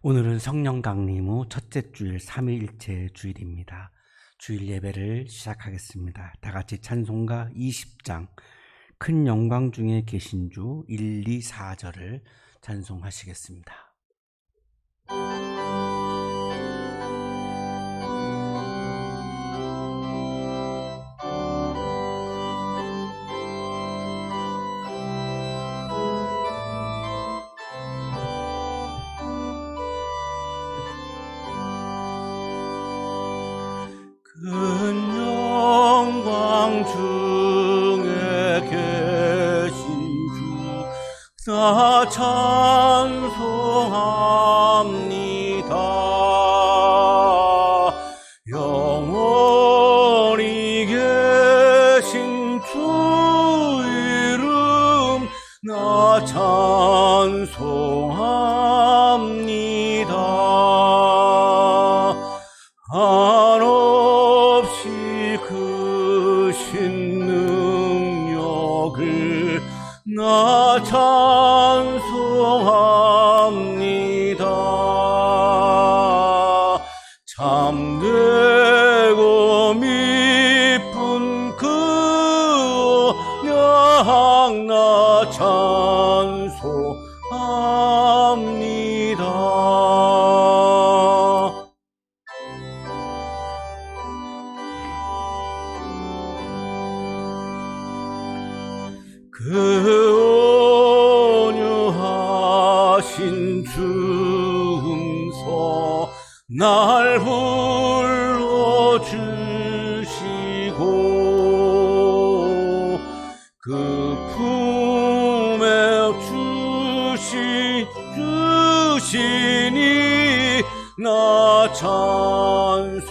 오늘은 성령 강림 후 첫째 주일 삼위일체 주일입니다. 주일 예배를 시작하겠습니다. 다 같이 찬송가 20장 큰 영광 중에 계신 주 1, 2, 4절을 찬송하시겠습니다. 큰 영광 중에 계신 주 나 찬송합니다. 영원히 계신 주 이름 나 찬송합니다. 한없이 크신 능력을 나 찬송합니다. 참되고 미쁜 그 언약 나 찬송합니다. 그 온유하신 주음성 날 불러주시고 그 품에 주시니 나 찬송합니다.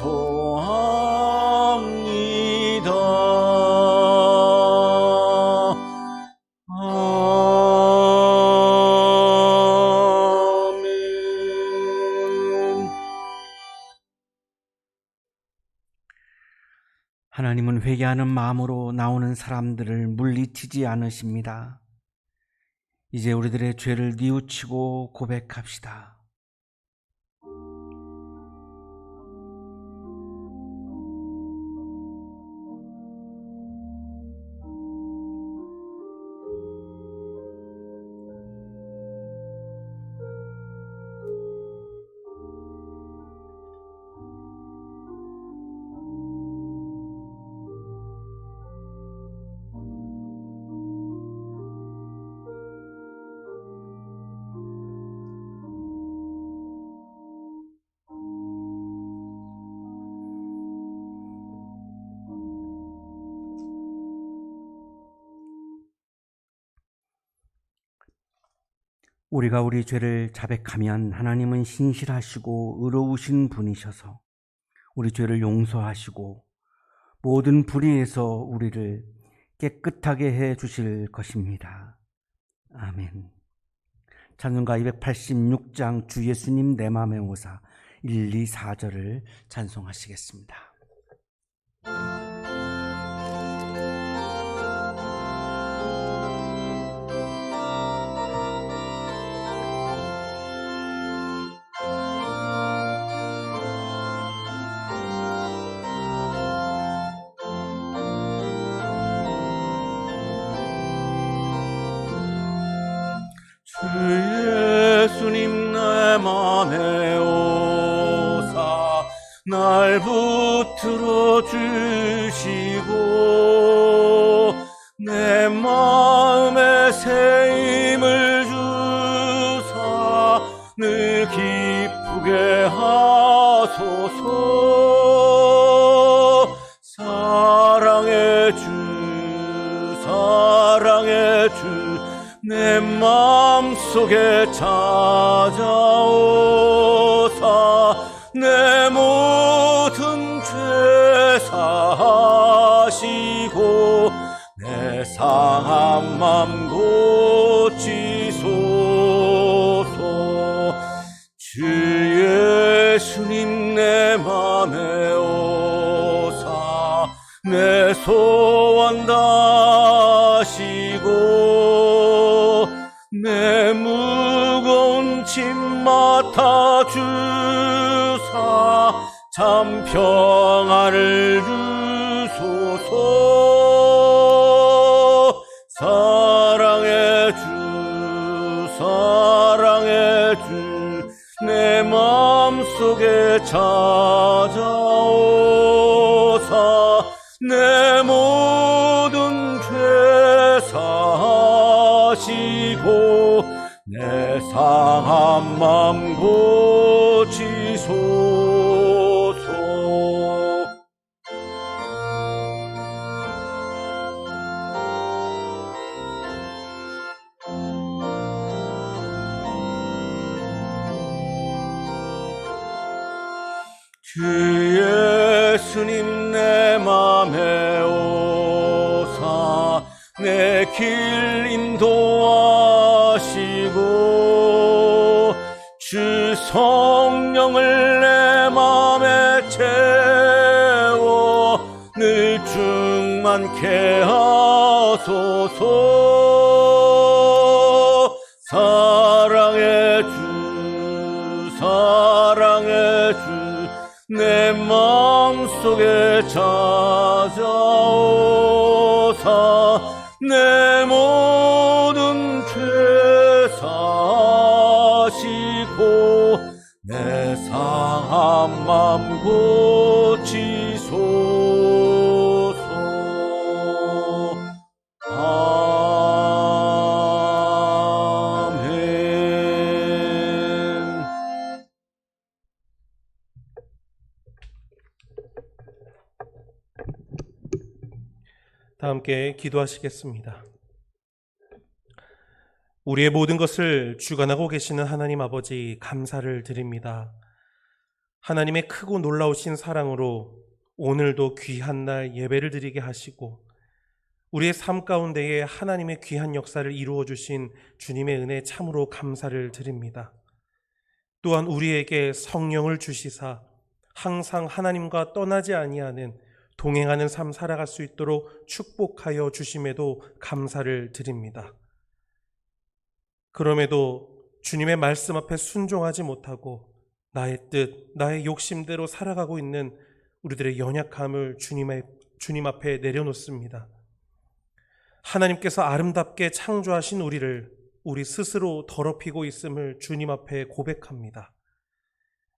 하나님은 회개하는 마음으로 나오는 사람들을 물리치지 않으십니다. 이제 우리들의 죄를 뉘우치고 고백합시다. 우리가 우리 죄를 자백하면 하나님은 신실하시고 의로우신 분이셔서 우리 죄를 용서하시고 모든 불의에서 우리를 깨끗하게 해 주실 것입니다. 아멘. 찬송가 286장 주 예수님 내 맘에 오사 1, 2, 4절을 찬송하시겠습니다. 주 예수님 내 맘에 오사 날 붙들어 주시고 내 마음에 새 힘을 주사 늘 기쁘게 하소서. 사랑의 주 내 마음속에 찾아오사 내 모든 죄 사하시고 내 상한 맘 고치소서. 주 예수님 내 맘에 오사 내 소원 다시고 내 무거운 짐 맡아 평안을 주소서. 사랑의 주 내 마음속에 찾아오사 내 모든 죄 사하시고 내 상한 맘 고치소서. 주 예수님 내 맘에 오사 내 길 인도하시고 주 성령을 내 맘에 채워 늘 충만케 하소서. 사랑의 주 내 마음속에 찾아오사 내 모든 죄 사하시고 내 상한 맘 고치소서. 다 함께 기도하시겠습니다. 우리의 모든 것을 주관하고 계시는 하나님 아버지, 감사를 드립니다. 하나님의 크고 놀라우신 사랑으로 오늘도 귀한 날 예배를 드리게 하시고 우리의 삶 가운데에 하나님의 귀한 역사를 이루어 주신 주님의 은혜 참으로 감사를 드립니다. 또한 우리에게 성령을 주시사 항상 하나님과 떠나지 아니하는 동행하는 삶 살아갈 수 있도록 축복하여 주심에도 감사를 드립니다. 그럼에도 주님의 말씀 앞에 순종하지 못하고 나의 뜻, 나의 욕심대로 살아가고 있는 우리들의 연약함을 주님 앞에 내려놓습니다. 하나님께서 아름답게 창조하신 우리를 우리 스스로 더럽히고 있음을 주님 앞에 고백합니다.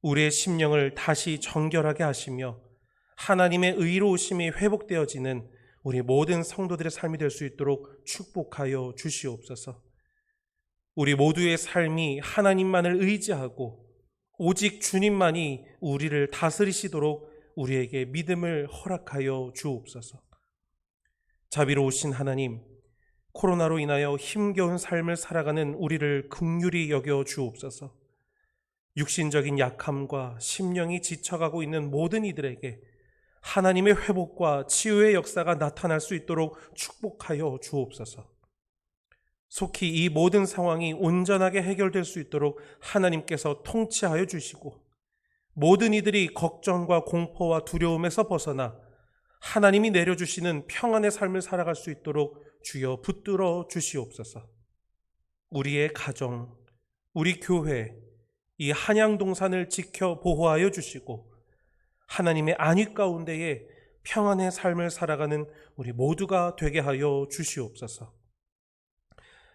우리의 심령을 다시 정결하게 하시며 하나님의 의로우심이 회복되어지는 우리 모든 성도들의 삶이 될 수 있도록 축복하여 주시옵소서. 우리 모두의 삶이 하나님만을 의지하고 오직 주님만이 우리를 다스리시도록 우리에게 믿음을 허락하여 주옵소서. 자비로우신 하나님, 코로나로 인하여 힘겨운 삶을 살아가는 우리를 긍휼히 여겨 주옵소서. 육신적인 약함과 심령이 지쳐가고 있는 모든 이들에게 하나님의 회복과 치유의 역사가 나타날 수 있도록 축복하여 주옵소서. 속히 이 모든 상황이 온전하게 해결될 수 있도록 하나님께서 통치하여 주시고 모든 이들이 걱정과 공포와 두려움에서 벗어나 하나님이 내려주시는 평안의 삶을 살아갈 수 있도록 주여 붙들어 주시옵소서. 우리의 가정, 우리 교회, 이 한양동산을 지켜 보호하여 주시고 하나님의 안위 가운데에 평안의 삶을 살아가는 우리 모두가 되게 하여 주시옵소서.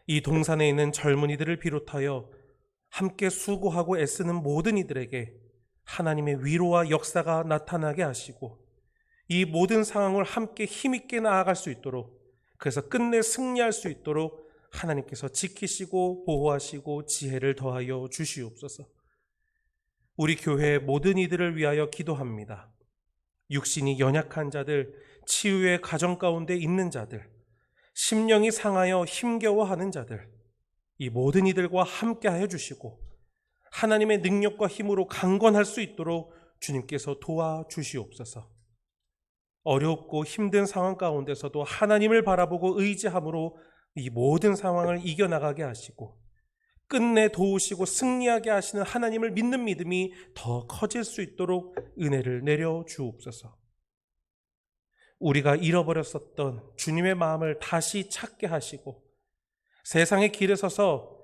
이 동산에 있는 젊은이들을 비롯하여 함께 수고하고 애쓰는 모든 이들에게 하나님의 위로와 역사가 나타나게 하시고 이 모든 상황을 함께 힘있게 나아갈 수 있도록, 그래서 끝내 승리할 수 있도록 하나님께서 지키시고 보호하시고 지혜를 더하여 주시옵소서. 우리 교회의 모든 이들을 위하여 기도합니다. 육신이 연약한 자들, 치유의 가정 가운데 있는 자들, 심령이 상하여 힘겨워하는 자들, 이 모든 이들과 함께하여 주시고 하나님의 능력과 힘으로 강건할 수 있도록 주님께서 도와주시옵소서. 어렵고 힘든 상황 가운데서도 하나님을 바라보고 의지함으로 이 모든 상황을 이겨나가게 하시고 끝내 도우시고 승리하게 하시는 하나님을 믿는 믿음이 더 커질 수 있도록 은혜를 내려 주옵소서. 우리가 잃어버렸었던 주님의 마음을 다시 찾게 하시고 세상의 길에 서서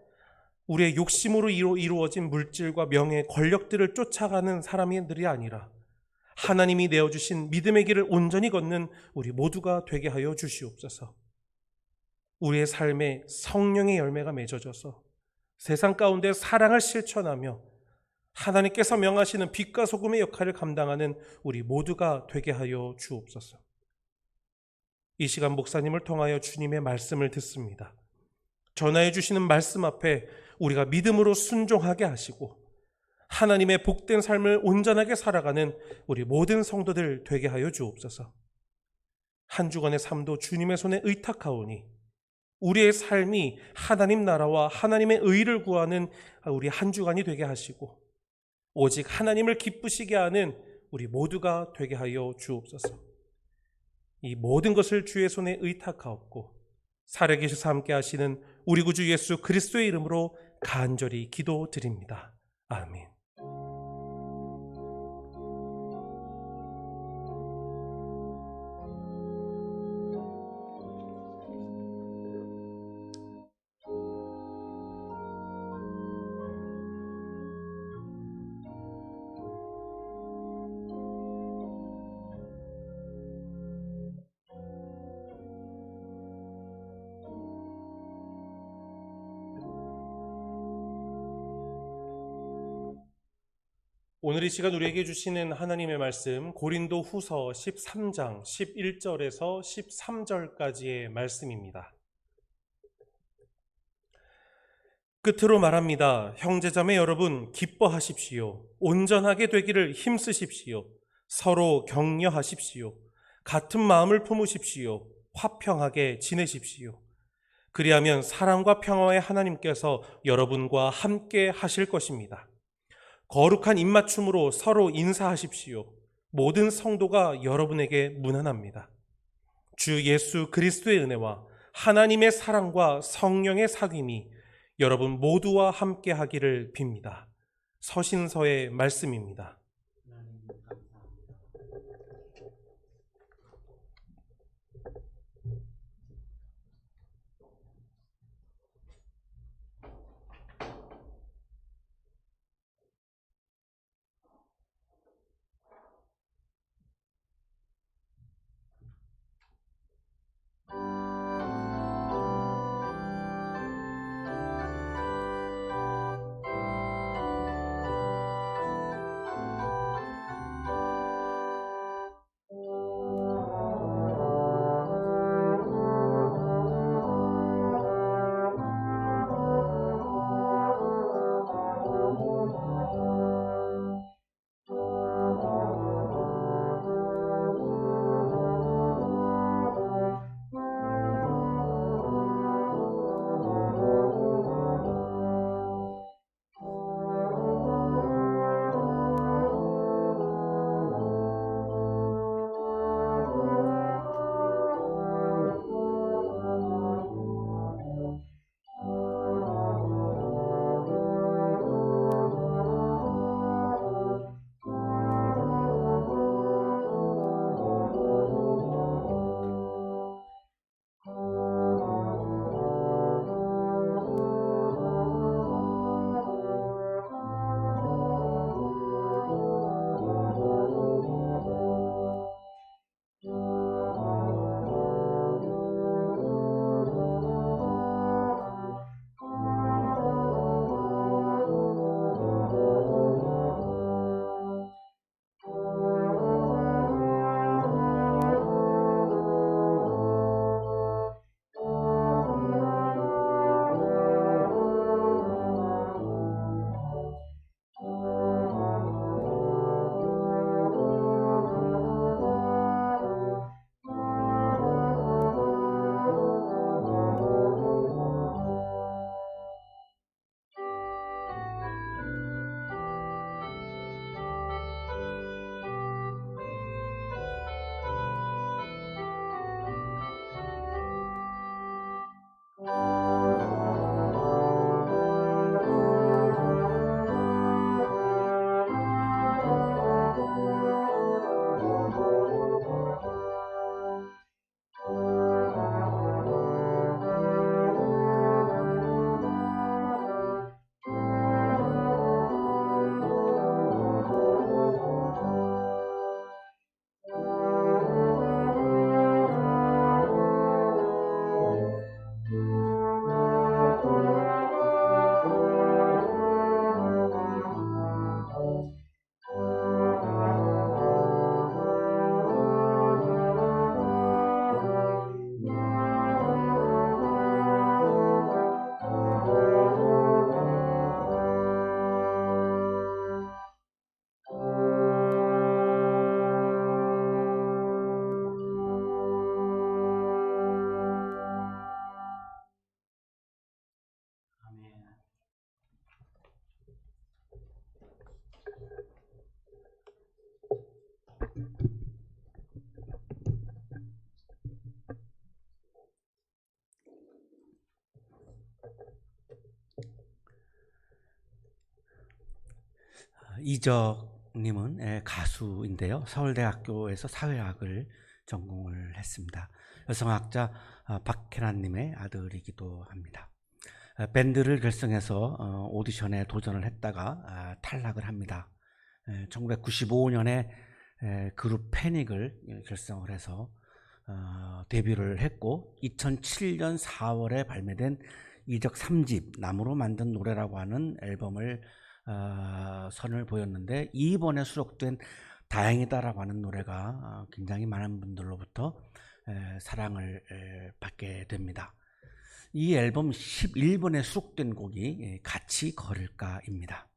우리의 욕심으로 이루어진 물질과 명예, 권력들을 쫓아가는 사람들이 아니라 하나님이 내어주신 믿음의 길을 온전히 걷는 우리 모두가 되게 하여 주시옵소서. 우리의 삶에 성령의 열매가 맺어져서 세상 가운데 사랑을 실천하며 하나님께서 명하시는 빛과 소금의 역할을 감당하는 우리 모두가 되게 하여 주옵소서. 이 시간 목사님을 통하여 주님의 말씀을 듣습니다. 전하여 주시는 말씀 앞에 우리가 믿음으로 순종하게 하시고 하나님의 복된 삶을 온전하게 살아가는 우리 모든 성도들 되게 하여 주옵소서. 한 주간의 삶도 주님의 손에 의탁하오니 우리의 삶이 하나님 나라와 하나님의 의를 구하는 우리 한 주간이 되게 하시고 오직 하나님을 기쁘시게 하는 우리 모두가 되게 하여 주옵소서. 이 모든 것을 주의 손에 의탁하옵고 살아계셔서 함께 하시는 우리 구주 예수 그리스도의 이름으로 간절히 기도드립니다. 아멘. 오늘 이 시간 우리에게 주시는 하나님의 말씀 고린도 후서 13장 11절에서 13절까지의 말씀입니다. 끝으로 말합니다. 형제자매 여러분 기뻐하십시오. 온전하게 되기를 힘쓰십시오. 서로 격려하십시오. 같은 마음을 품으십시오. 화평하게 지내십시오. 그리하면 사랑과 평화의 하나님께서 여러분과 함께 하실 것입니다. 거룩한 입맞춤으로 서로 인사하십시오. 모든 성도가 여러분에게 문안합니다. 주 예수 그리스도의 은혜와 하나님의 사랑과 성령의 사귐이 여러분 모두와 함께 하기를 빕니다. 서신서의 말씀입니다. 이적님은 가수인데요. 서울대학교에서 사회학을 전공을 했습니다. 여성학자 박혜란님의 아들이기도 합니다. 밴드를 결성해서 오디션에 도전을 했다가 탈락을 합니다. 1995년에 그룹 패닉을 결성을 해서 데뷔를 했고 2007년 4월에 발매된 이적 3집 나무로 만든 노래라고 하는 앨범을 선을 보였는데 이번에 수록된 다행이다라고 하는 노래가 굉장히 많은 분들로부터 사랑을 받게 됩니다. 이 앨범 11번에 수록된 곡이 같이 걸을까입니다.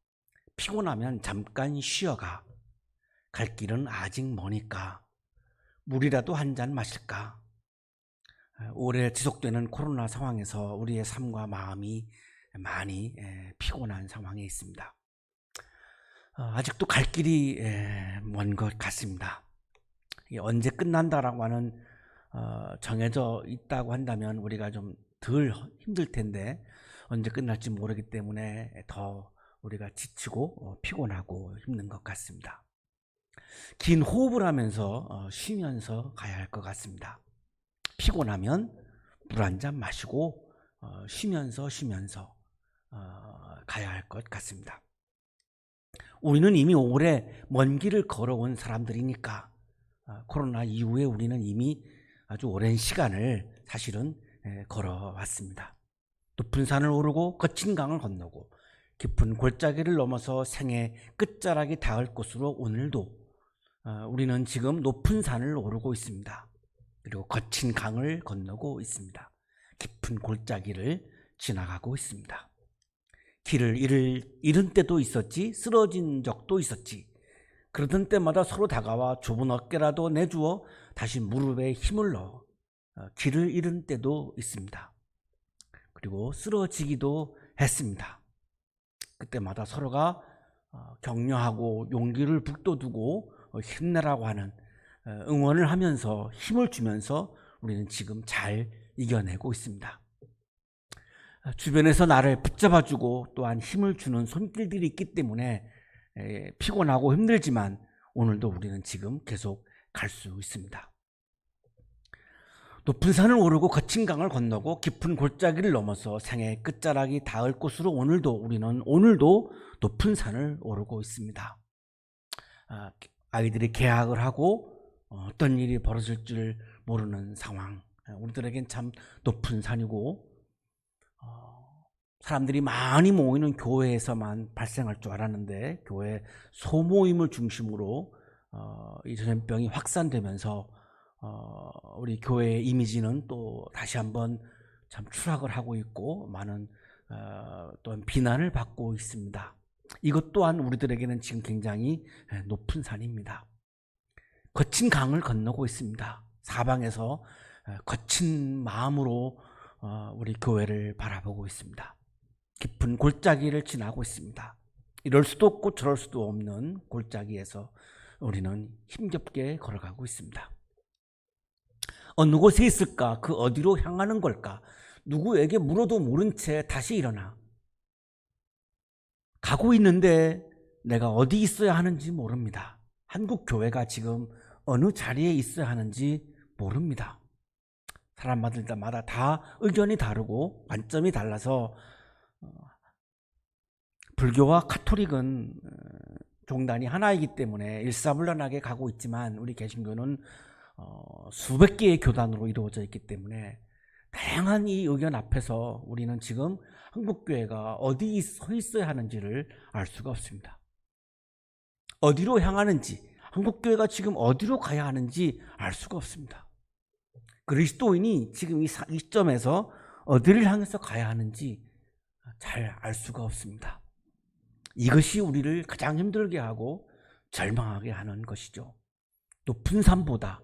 피곤하면 잠깐 쉬어가, 갈 길은 아직 머니까, 물이라도 한 잔 마실까. 오래 지속되는 코로나 상황에서 우리의 삶과 마음이 많이 피곤한 상황에 있습니다. 아직도 갈 길이 먼 것 같습니다. 언제 끝난다라고 하는 정해져 있다고 한다면 우리가 좀 덜 힘들 텐데 언제 끝날지 모르기 때문에 더 우리가 지치고 피곤하고 힘든 것 같습니다. 긴 호흡을 하면서 쉬면서 가야 할 것 같습니다. 피곤하면 물 한 잔 마시고 쉬면서 가야 할 것 같습니다. 우리는 이미 오래 먼 길을 걸어온 사람들이니까 코로나 이후에 우리는 이미 아주 오랜 시간을 사실은 걸어왔습니다. 높은 산을 오르고 거친 강을 건너고 깊은 골짜기를 넘어서 생의 끝자락이 닿을 곳으로 오늘도 우리는 지금 높은 산을 오르고 있습니다. 그리고 거친 강을 건너고 있습니다. 깊은 골짜기를 지나가고 있습니다. 길을 잃은 때도 있었지, 쓰러진 적도 있었지. 그러던 때마다 서로 다가와 좁은 어깨라도 내주어 다시 무릎에 힘을 넣어 길을 잃은 때도 있습니다. 그리고 쓰러지기도 했습니다. 그때마다 서로가 격려하고 용기를 북돋우고 힘내라고 하는 응원을 하면서 힘을 주면서 우리는 지금 잘 이겨내고 있습니다. 주변에서 나를 붙잡아주고 또한 힘을 주는 손길들이 있기 때문에 피곤하고 힘들지만 오늘도 우리는 지금 계속 갈 수 있습니다. 높은 산을 오르고 거친 강을 건너고 깊은 골짜기를 넘어서 생의 끝자락이 닿을 곳으로 우리는 오늘도 높은 산을 오르고 있습니다. 아이들이 개학을 하고 어떤 일이 벌어질 줄 모르는 상황, 우리들에겐 참 높은 산이고 사람들이 많이 모이는 교회에서만 발생할 줄 알았는데 교회 소모임을 중심으로 이 전염병이 확산되면서 우리 교회의 이미지는 또 다시 한번 참 추락을 하고 있고 많은 또한 비난을 받고 있습니다. 이것 또한 우리들에게는 지금 굉장히 높은 산입니다. 거친 강을 건너고 있습니다. 사방에서 거친 마음으로 우리 교회를 바라보고 있습니다. 깊은 골짜기를 지나고 있습니다. 이럴 수도 없고 저럴 수도 없는 골짜기에서 우리는 힘겹게 걸어가고 있습니다. 어느 곳에 있을까? 그 어디로 향하는 걸까? 누구에게 물어도 모른 채 다시 일어나. 가고 있는데 내가 어디 있어야 하는지 모릅니다. 한국 교회가 지금 어느 자리에 있어야 하는지 모릅니다. 사람마다 다 의견이 다르고 관점이 달라서 불교와 카톨릭은 종단이 하나이기 때문에 일사불란하게 가고 있지만 우리 개신교는 수백 개의 교단으로 이루어져 있기 때문에 다양한 이 의견 앞에서 우리는 지금 한국교회가 어디 서 있어야 하는지를 알 수가 없습니다. 어디로 향하는지, 한국교회가 지금 어디로 가야 하는지 알 수가 없습니다. 그리스도인이 지금 이 시점에서 어디를 향해서 가야 하는지 잘 알 수가 없습니다. 이것이 우리를 가장 힘들게 하고 절망하게 하는 것이죠. 높은 산보다,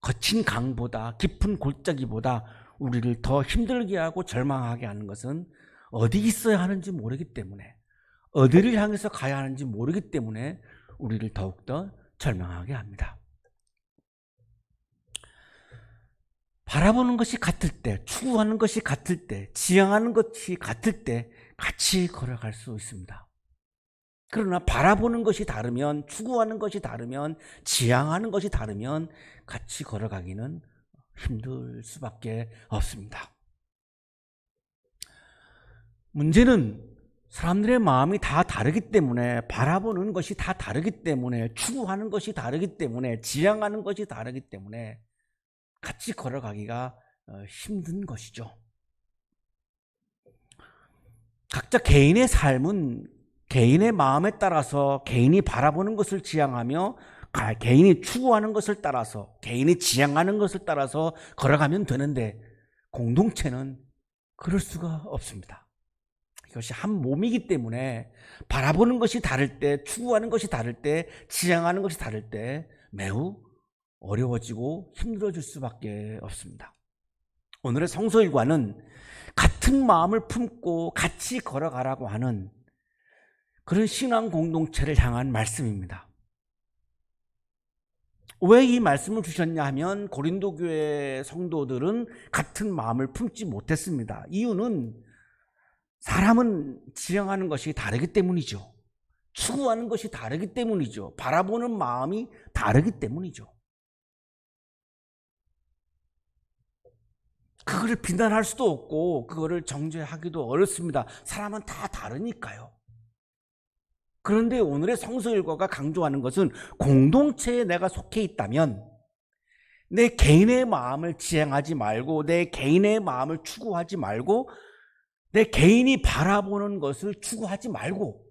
거친 강보다, 깊은 골짜기보다 우리를 더 힘들게 하고 절망하게 하는 것은 어디 있어야 하는지 모르기 때문에, 어디를 향해서 가야 하는지 모르기 때문에 우리를 더욱더 절망하게 합니다. 바라보는 것이 같을 때, 추구하는 것이 같을 때, 지향하는 것이 같을 때 같이 걸어갈 수 있습니다. 그러나 바라보는 것이 다르면, 추구하는 것이 다르면, 지향하는 것이 다르면 같이 걸어가기는 힘들 수밖에 없습니다. 문제는 사람들의 마음이 다 다르기 때문에, 바라보는 것이 다 다르기 때문에, 추구하는 것이 다르기 때문에, 지향하는 것이 다르기 때문에 같이 걸어가기가 힘든 것이죠. 각자 개인의 삶은 개인의 마음에 따라서, 개인이 바라보는 것을 지향하며 개인이 추구하는 것을 따라서, 개인이 지향하는 것을 따라서 걸어가면 되는데, 공동체는 그럴 수가 없습니다. 이것이 한 몸이기 때문에 바라보는 것이 다를 때, 추구하는 것이 다를 때, 지향하는 것이 다를 때 매우 어려워지고 힘들어질 수밖에 없습니다. 오늘의 성서일과는 같은 마음을 품고 같이 걸어가라고 하는 그런 신앙 공동체를 향한 말씀입니다. 왜 이 말씀을 주셨냐 하면, 고린도 교회 성도들은 같은 마음을 품지 못했습니다. 이유는 사람은 지향하는 것이 다르기 때문이죠. 추구하는 것이 다르기 때문이죠. 바라보는 마음이 다르기 때문이죠. 그거를 비난할 수도 없고 그거를 정죄하기도 어렵습니다. 사람은 다 다르니까요. 그런데 오늘의 성서일과가 강조하는 것은, 공동체에 내가 속해 있다면 내 개인의 마음을 지향하지 말고, 내 개인의 마음을 추구하지 말고, 내 개인이 바라보는 것을 추구하지 말고,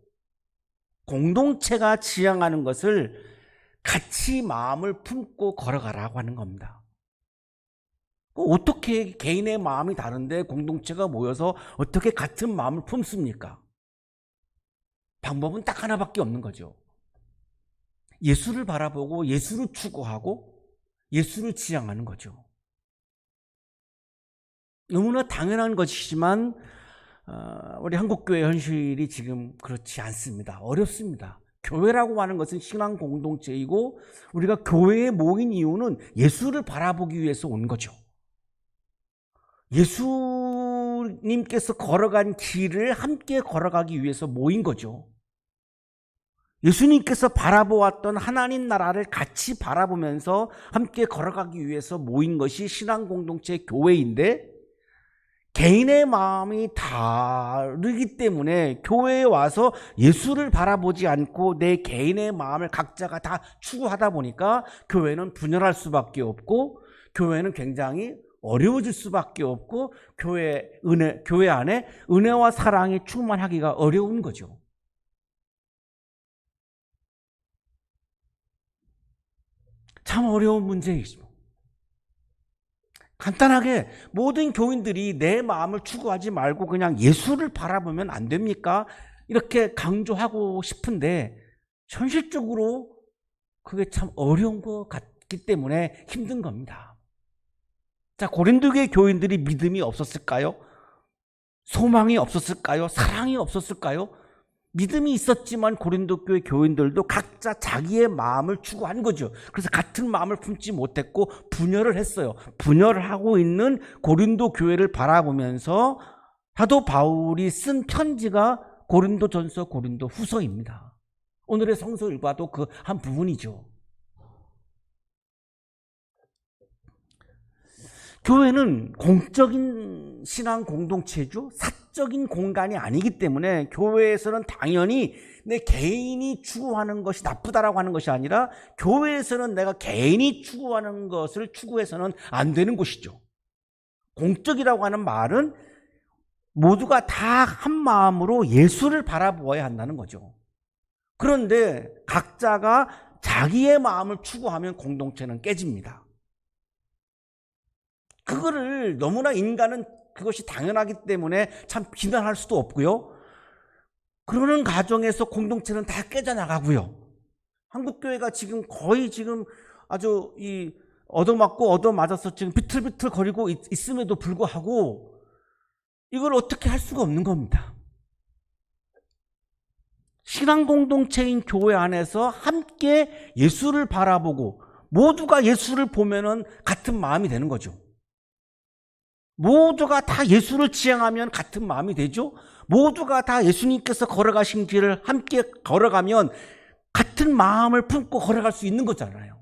공동체가 지향하는 것을 같이 마음을 품고 걸어가라고 하는 겁니다. 어떻게 개인의 마음이 다른데 공동체가 모여서 어떻게 같은 마음을 품습니까? 방법은 딱 하나밖에 없는 거죠. 예수를 바라보고 예수를 추구하고 예수를 지향하는 거죠. 너무나 당연한 것이지만 우리 한국교회 현실이 지금 그렇지 않습니다. 어렵습니다. 교회라고 하는 것은 신앙 공동체이고, 우리가 교회에 모인 이유는 예수를 바라보기 위해서 온 거죠. 예수님께서 걸어간 길을 함께 걸어가기 위해서 모인 거죠. 예수님께서 바라보았던 하나님 나라를 같이 바라보면서 함께 걸어가기 위해서 모인 것이 신앙 공동체 교회인데, 개인의 마음이 다르기 때문에 교회에 와서 예수를 바라보지 않고 내 개인의 마음을 각자가 다 추구하다 보니까 교회는 분열할 수밖에 없고, 교회는 굉장히 어려워질 수밖에 없고, 교회 안에 은혜와 사랑이 충만하기가 어려운 거죠. 참 어려운 문제이죠. 간단하게 모든 교인들이 내 마음을 추구하지 말고 그냥 예수를 바라보면 안 됩니까? 이렇게 강조하고 싶은데, 현실적으로 그게 참 어려운 것 같기 때문에 힘든 겁니다. 자, 고린도교회 교인들이 믿음이 없었을까요? 소망이 없었을까요? 사랑이 없었을까요? 믿음이 있었지만 고린도 교회 교인들도 각자 자기의 마음을 추구한 거죠. 그래서 같은 마음을 품지 못했고 분열을 했어요. 분열을 하고 있는 고린도 교회를 바라보면서 사도 바울이 쓴 편지가 고린도전서, 고린도후서입니다. 오늘의 성서일과도 그 한 부분이죠. 교회는 공적인 신앙 공동체죠. 사적인 공간이 아니기 때문에 교회에서는 당연히 내 개인이 추구하는 것이 나쁘다라고 하는 것이 아니라, 교회에서는 내가 개인이 추구하는 것을 추구해서는 안 되는 곳이죠. 공적이라고 하는 말은 모두가 다 한 마음으로 예수를 바라보아야 한다는 거죠. 그런데 각자가 자기의 마음을 추구하면 공동체는 깨집니다. 그거를 너무나 인간은 그것이 당연하기 때문에 참 비난할 수도 없고요. 그러는 과정에서 공동체는 다 깨져나가고요. 한국교회가 지금 거의 지금 아주 얻어맞고 얻어맞아서 지금 비틀비틀 거리고 있음에도 불구하고 이걸 어떻게 할 수가 없는 겁니다. 신앙 공동체인 교회 안에서 함께 예수를 바라보고 모두가 예수를 보면은 같은 마음이 되는 거죠. 모두가 다 예수를 지향하면 같은 마음이 되죠. 모두가 다 예수님께서 걸어가신 길을 함께 걸어가면 같은 마음을 품고 걸어갈 수 있는 거잖아요.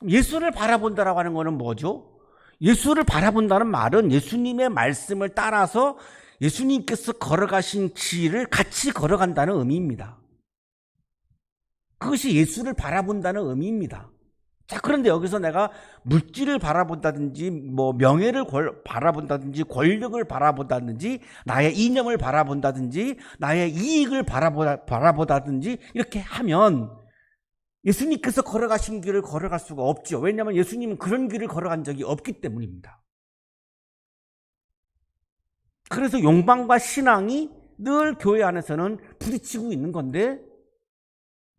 예수를 바라본다라고 하는 것은 뭐죠? 예수를 바라본다는 말은 예수님의 말씀을 따라서 예수님께서 걸어가신 길을 같이 걸어간다는 의미입니다. 그것이 예수를 바라본다는 의미입니다. 자, 그런데 여기서 내가 물질을 바라본다든지 명예를 바라본다든지 권력을 바라본다든지 나의 이념을 바라본다든지 나의 이익을 바라보다든지 이렇게 하면 예수님께서 걸어가신 길을 걸어갈 수가 없죠. 왜냐하면 예수님은 그런 길을 걸어간 적이 없기 때문입니다. 그래서 욕망과 신앙이 늘 교회 안에서는 부딪히고 있는 건데,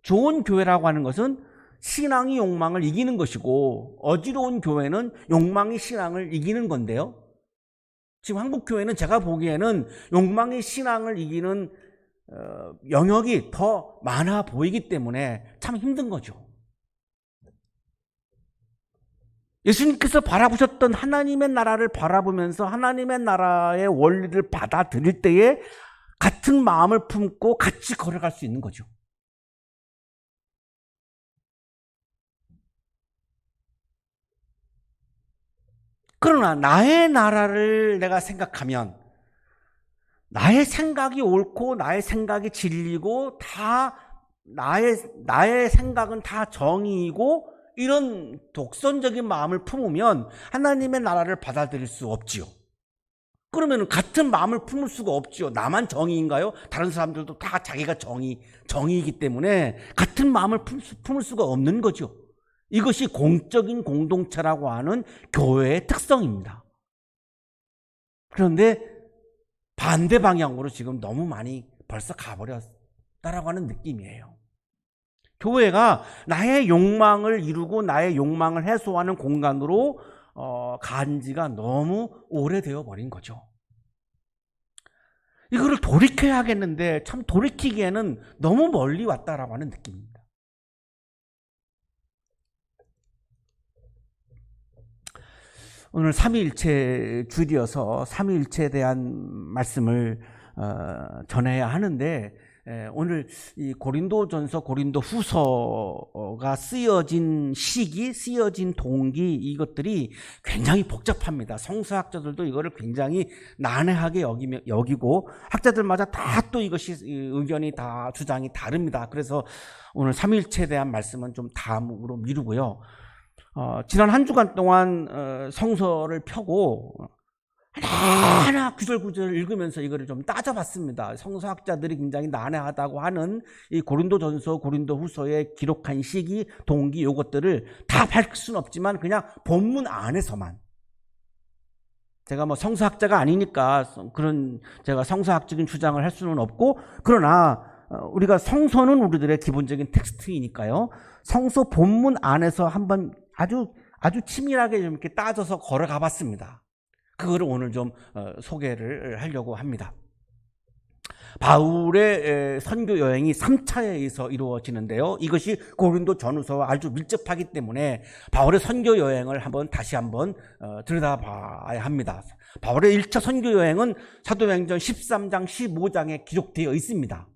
좋은 교회라고 하는 것은 신앙이 욕망을 이기는 것이고 어지러운 교회는 욕망이 신앙을 이기는 건데요. 지금 한국교회는 제가 보기에는 욕망이 신앙을 이기는 영역이 더 많아 보이기 때문에 참 힘든 거죠. 예수님께서 바라보셨던 하나님의 나라를 바라보면서 하나님의 나라의 원리를 받아들일 때에 같은 마음을 품고 같이 걸어갈 수 있는 거죠. 그러나 나의 나라를 내가 생각하면 나의 생각이 옳고 나의 생각이 진리고 다 나의 생각은 다 정의이고 이런 독선적인 마음을 품으면 하나님의 나라를 받아들일 수 없지요. 그러면 같은 마음을 품을 수가 없지요. 나만 정의인가요? 다른 사람들도 다 자기가 정의이기 때문에 같은 마음을 품을 수가 없는 거죠. 이것이 공적인 공동체라고 하는 교회의 특성입니다. 그런데 반대 방향으로 지금 너무 많이 벌써 가버렸다라고 하는 느낌이에요. 교회가 나의 욕망을 이루고 나의 욕망을 해소하는 공간으로 간 지가 너무 오래되어 버린 거죠. 이거를 돌이켜야겠는데 참 돌이키기에는 너무 멀리 왔다라고 하는 느낌입니다. 오늘 삼위일체 주일이어서 삼위일체에 대한 말씀을 전해야 하는데, 오늘 이 고린도전서 고린도후서가 쓰여진 시기, 쓰여진 동기, 이것들이 굉장히 복잡합니다. 성서학자들도 이거를 굉장히 난해하게 여기고 학자들마다 다 또 이것이 의견이 다 주장이 다릅니다. 그래서 오늘 삼위일체에 대한 말씀은 좀 다음으로 미루고요. 지난 한 주간 동안 성서를 펴고 하나하나 구절구절 읽으면서 이거를 좀 따져봤습니다. 성서학자들이 굉장히 난해하다고 하는 이 고린도전서, 고린도후서에 기록한 시기, 동기 이것들을 다 밝힐 수는 없지만 그냥 본문 안에서만, 제가 성서학자가 아니니까 그런 제가 성서학적인 주장을 할 수는 없고, 그러나 우리가 성서는 우리들의 기본적인 텍스트이니까요. 성서 본문 안에서 한번 아주 치밀하게 좀 이렇게 따져서 걸어가 봤습니다. 그거를 오늘 좀 소개를 하려고 합니다. 바울의 선교 여행이 3차에 의해서 이루어지는데요. 이것이 고린도 전후서와 아주 밀접하기 때문에 바울의 선교 여행을 다시 한번 들여다봐야 합니다. 바울의 1차 선교 여행은 사도행전 13장, 15장에 기록되어 있습니다.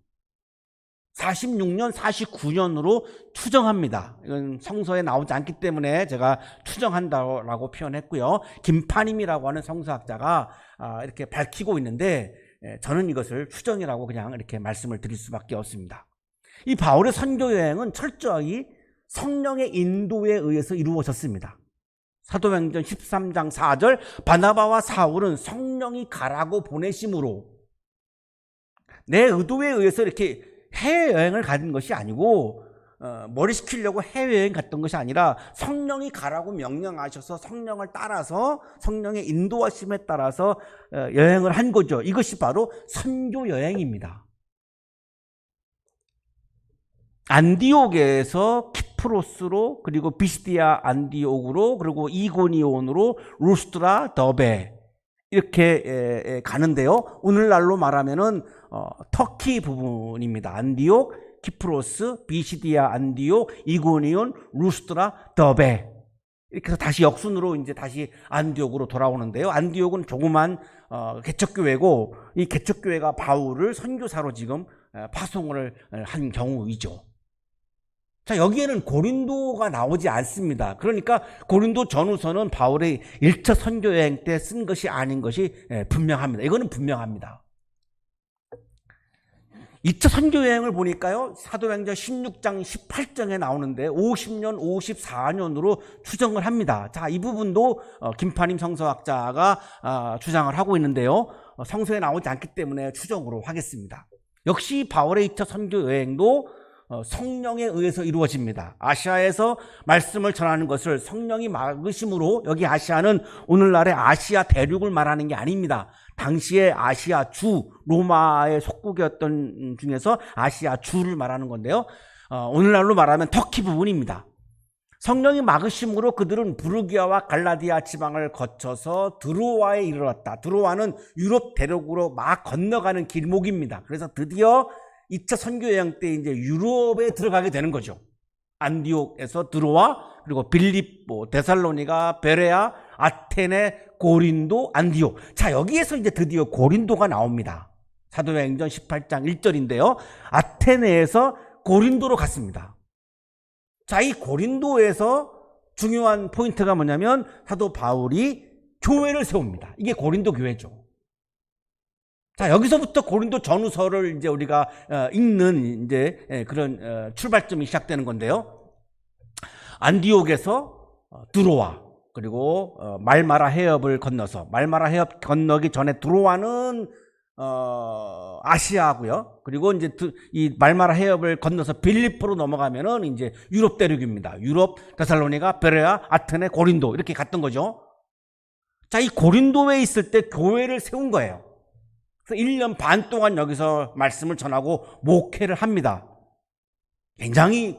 46년, 49년으로 추정합니다. 이건 성서에 나오지 않기 때문에 제가 추정한다고 표현했고요. 김파님이라고 하는 성서학자가 이렇게 밝히고 있는데, 저는 이것을 추정이라고 그냥 이렇게 말씀을 드릴 수밖에 없습니다. 이 바울의 선교 여행은 철저히 성령의 인도에 의해서 이루어졌습니다. 사도행전 13장 4절, 바나바와 사울은 성령이 가라고 보내심으로, 내 의도에 의해서 이렇게 해외여행을 가는 것이 아니고 머리 식히려고 해외여행 갔던 것이 아니라 성령이 가라고 명령하셔서 성령을 따라서 성령의 인도하심에 따라서 여행을 한 거죠. 이것이 바로 선교 여행입니다. 안디옥에서 키프로스로, 그리고 비시디아 안디옥으로, 그리고 이고니온으로 루스트라, 더베 이렇게 가는데요. 오늘날로 말하면은 터키 부분입니다. 안디옥, 키프로스, 비시디아 안디옥, 이고니온, 루스트라, 더베 이렇게 해서 다시 역순으로 이제 다시 안디옥으로 돌아오는데요. 안디옥은 조그만 개척교회고 이 개척교회가 바울을 선교사로 지금 파송을 한 경우이죠. 자, 여기에는 고린도가 나오지 않습니다. 그러니까 고린도 전후서는 바울의 1차 선교 여행 때 쓴 것이 아닌 것이 분명합니다. 이거는 분명합니다. 2차 선교 여행을 보니까요, 사도행전 16장 18장에 나오는데 50년, 54년으로 추정을 합니다. 자, 이 부분도 김파님 성서학자가 주장을 하고 있는데요, 성서에 나오지 않기 때문에 추정으로 하겠습니다. 역시 바울의 2차 선교 여행도 성령에 의해서 이루어집니다. 아시아에서 말씀을 전하는 것을 성령이 막으심으로, 여기 아시아는 오늘날의 아시아 대륙을 말하는 게 아닙니다. 당시에 아시아 주, 로마의 속국이었던 중에서 아시아 주를 말하는 건데요, 오늘날로 말하면 터키 부분입니다. 성령이 막으심으로 그들은 부르기아와 갈라디아 지방을 거쳐서 드로아에 이르렀다. 드로아는 유럽 대륙으로 막 건너가는 길목입니다. 그래서 드디어 2차 선교 여행 때 이제 유럽에 들어가게 되는 거죠. 안디옥에서 드로아, 그리고 빌립보, 데살로니가, 베레아, 아테네, 고린도, 안디옥. 자, 여기에서 이제 드디어 고린도가 나옵니다. 사도행전 18장 1절인데요. 아테네에서 고린도로 갔습니다. 자, 이 고린도에서 중요한 포인트가 뭐냐면 사도 바울이 교회를 세웁니다. 이게 고린도 교회죠. 자, 여기서부터 고린도 전후서를 이제 우리가 읽는 이제 그런 출발점이 시작되는 건데요. 안디옥에서 드로아, 그리고 말마라 해협을 건너서, 말마라 해협 건너기 전에 드로아는 아시아고요. 그리고 이제 이 말마라 해협을 건너서 빌립보로 넘어가면은 이제 유럽 대륙입니다. 유럽, 데살로니가, 베레아, 아테네, 고린도 이렇게 갔던 거죠. 자, 이 고린도에 있을 때 교회를 세운 거예요. 그래서 1년 반 동안 여기서 말씀을 전하고 목회를 합니다. 굉장히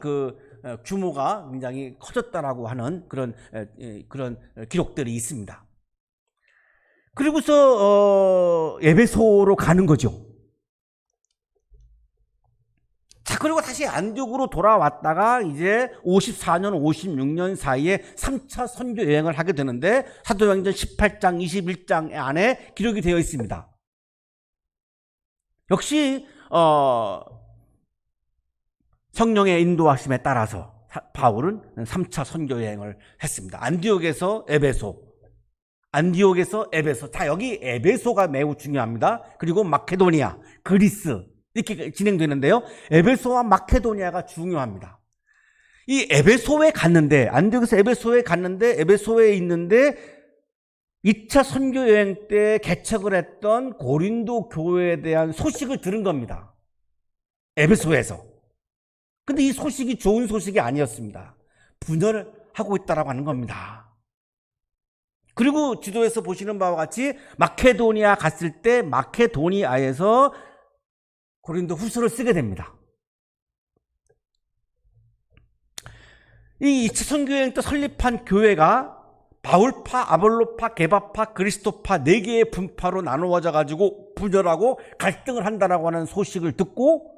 규모가 굉장히 커졌다라고 하는 그런 기록들이 있습니다. 그리고서 에베소로 가는 거죠. 자, 그리고 다시 안디옥으로 돌아왔다가 이제 54년, 56년 사이에 3차 선교 여행을 하게 되는데 사도행전 18장, 21장 안에 기록이 되어 있습니다. 역시 성령의 인도하심에 따라서 바울은 3차 선교 여행을 했습니다. 안디옥에서 에베소. 자, 여기 에베소가 매우 중요합니다. 그리고 마케도니아, 그리스 이렇게 진행되는데요. 에베소와 마케도니아가 중요합니다. 이 에베소에 갔는데, 안디옥에서 에베소에 갔는데, 에베소에 있는데 2차 선교 여행 때 개척을 했던 고린도 교회에 대한 소식을 들은 겁니다. 에베소에서. 근데 이 소식이 좋은 소식이 아니었습니다. 분열을 하고 있다라고 하는 겁니다. 그리고 지도에서 보시는 바와 같이 마케도니아 갔을 때 마케도니아에서 고린도 후서를 쓰게 됩니다. 이 2차 선교 여행 때 설립한 교회가 바울파, 아볼로파, 게바파, 그리스도파 4개의 분파로 나누어져 가지고 분열하고 갈등을 한다라고 하는 소식을 듣고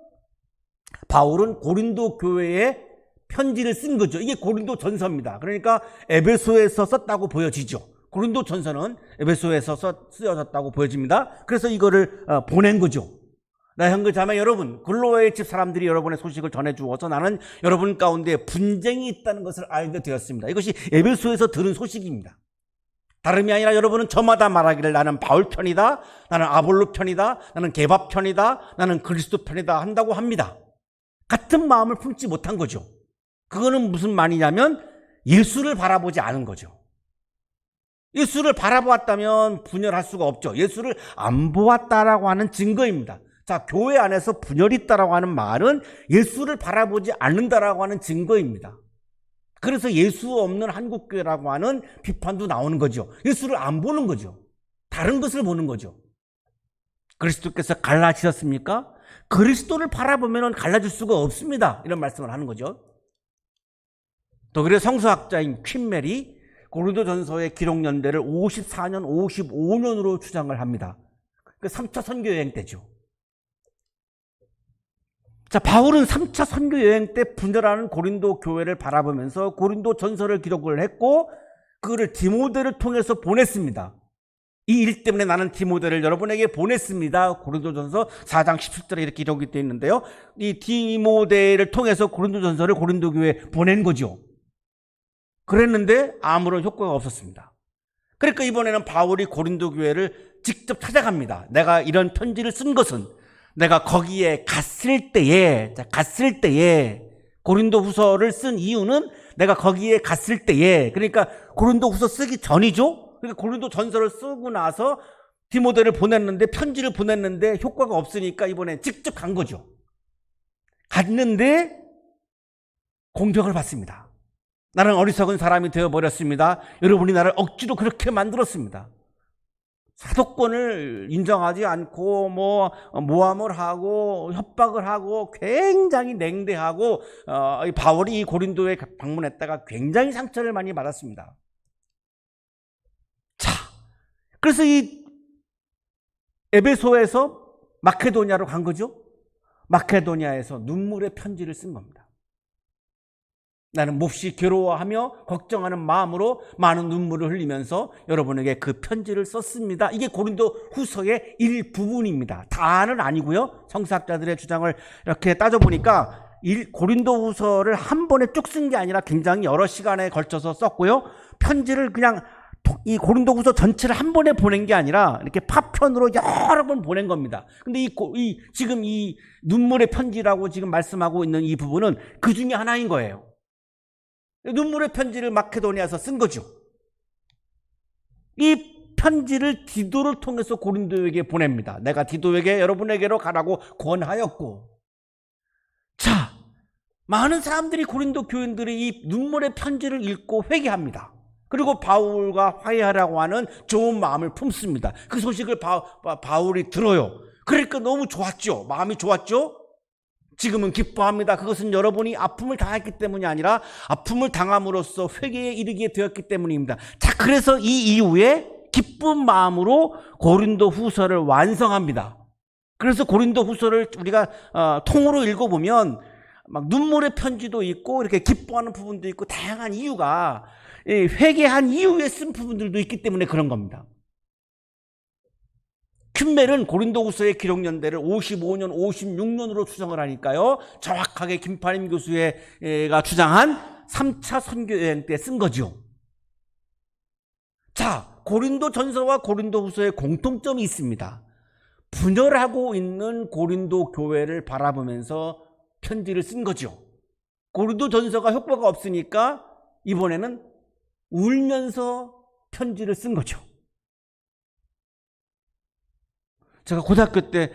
바울은 고린도 교회에 편지를 쓴 거죠. 이게 고린도 전서입니다. 그러니까 에베소에서 썼다고 보여지죠. 고린도 전서는 에베소에서 쓰여졌다고 보여집니다. 그래서 이거를 보낸 거죠. 나 형제 자매 여러분, 글로의 집 사람들이 여러분의 소식을 전해주어서 나는 여러분 가운데 분쟁이 있다는 것을 알게 되었습니다. 이것이 에베소에서 들은 소식입니다. 다름이 아니라 여러분은 저마다 말하기를 나는 바울 편이다, 나는 아볼로 편이다, 나는 게바 편이다, 나는 그리스도 편이다 한다고 합니다. 같은 마음을 품지 못한 거죠. 그거는 무슨 말이냐면 예수를 바라보지 않은 거죠. 예수를 바라보았다면 분열할 수가 없죠. 예수를 안 보았다라고 하는 증거입니다. 자, 교회 안에서 분열이 있다라고 하는 말은 예수를 바라보지 않는다라고 하는 증거입니다. 그래서 예수 없는 한국교회라고 하는 비판도 나오는 거죠. 예수를 안 보는 거죠. 다른 것을 보는 거죠. 그리스도께서 갈라지셨습니까? 그리스도를 바라보면 갈라질 수가 없습니다. 이런 말씀을 하는 거죠. 또 그래서 성서학자인 퀸메리 고린도전서의 기록 연대를 54년, 55년으로 주장을 합니다. 그 3차 선교 여행 때죠. 자, 바울은 3차 선교 여행 때 분열하는 고린도 교회를 바라보면서 고린도 전서를 기록을 했고 그거를 디모데를 통해서 보냈습니다. 이 일 때문에 나는 디모데를 여러분에게 보냈습니다. 고린도전서 4장 17절에 이렇게 기록이 되어 있는데요. 이 디모데를 통해서 고린도전서를 고린도 교회에 보낸 거죠. 그랬는데 아무런 효과가 없었습니다. 그러니까 이번에는 바울이 고린도 교회를 직접 찾아갑니다. 내가 이런 편지를 쓴 것은 내가 거기에 갔을 때에 고린도 후서를 쓴 이유는 내가 거기에 갔을 때에, 그러니까 고린도 후서 쓰기 전이죠. 그러니까 고린도 전서를 쓰고 나서 디모데를 보냈는데, 편지를 보냈는데 효과가 없으니까 이번에 직접 간 거죠. 갔는데 공격을 받습니다. 나는 어리석은 사람이 되어버렸습니다. 여러분이 나를 억지로 그렇게 만들었습니다. 사도권을 인정하지 않고 모함을 하고 협박을 하고 굉장히 냉대하고 바울이 이 고린도에 방문했다가 굉장히 상처를 많이 받았습니다. 자, 그래서 이 에베소에서 마케도니아로 간 거죠. 마케도니아에서 눈물의 편지를 쓴 겁니다. 나는 몹시 괴로워하며 걱정하는 마음으로 많은 눈물을 흘리면서 여러분에게 그 편지를 썼습니다. 이게 고린도 후서의 일부분입니다. 다는 아니고요. 성서학자들의 주장을 이렇게 따져보니까 고린도 후서를 한 번에 쭉 쓴 게 아니라 굉장히 여러 시간에 걸쳐서 썼고요. 편지를 그냥 이 고린도 후서 전체를 한 번에 보낸 게 아니라 이렇게 파편으로 여러 번 보낸 겁니다. 근데 지금 이 눈물의 편지라고 지금 말씀하고 있는 이 부분은 그 중에 하나인 거예요. 눈물의 편지를 마케도니아에서 쓴 거죠. 이 편지를 디도를 통해서 고린도에게 보냅니다. 내가 디도에게 여러분에게로 가라고 권하였고, 자, 많은 사람들이 고린도 교인들이 이 눈물의 편지를 읽고 회개합니다. 그리고 바울과 화해하라고 하는 좋은 마음을 품습니다. 그 소식을 바울이 들어요. 그러니까 너무 좋았죠. 마음이 좋았죠. 지금은 기뻐합니다. 그것은 여러분이 아픔을 당했기 때문이 아니라 아픔을 당함으로써 회개에 이르게 되었기 때문입니다. 자, 그래서 이 이후에 기쁜 마음으로 고린도 후서를 완성합니다. 그래서 고린도 후서를 우리가 통으로 읽어보면 막 눈물의 편지도 있고 이렇게 기뻐하는 부분도 있고 다양한 이유가 회개한 이후에 쓴 부분들도 있기 때문에 그런 겁니다. 큐멜은 고린도후서의 기록 연대를 55년, 56년으로 추정을 하니까요. 정확하게 김파림 교수가 주장한 3차 선교 여행 때 쓴 거죠. 자, 고린도 전서와 고린도 후서의 공통점이 있습니다. 분열하고 있는 고린도 교회를 바라보면서 편지를 쓴 거죠. 고린도 전서가 효과가 없으니까 이번에는 울면서 편지를 쓴 거죠. 제가 고등학교 때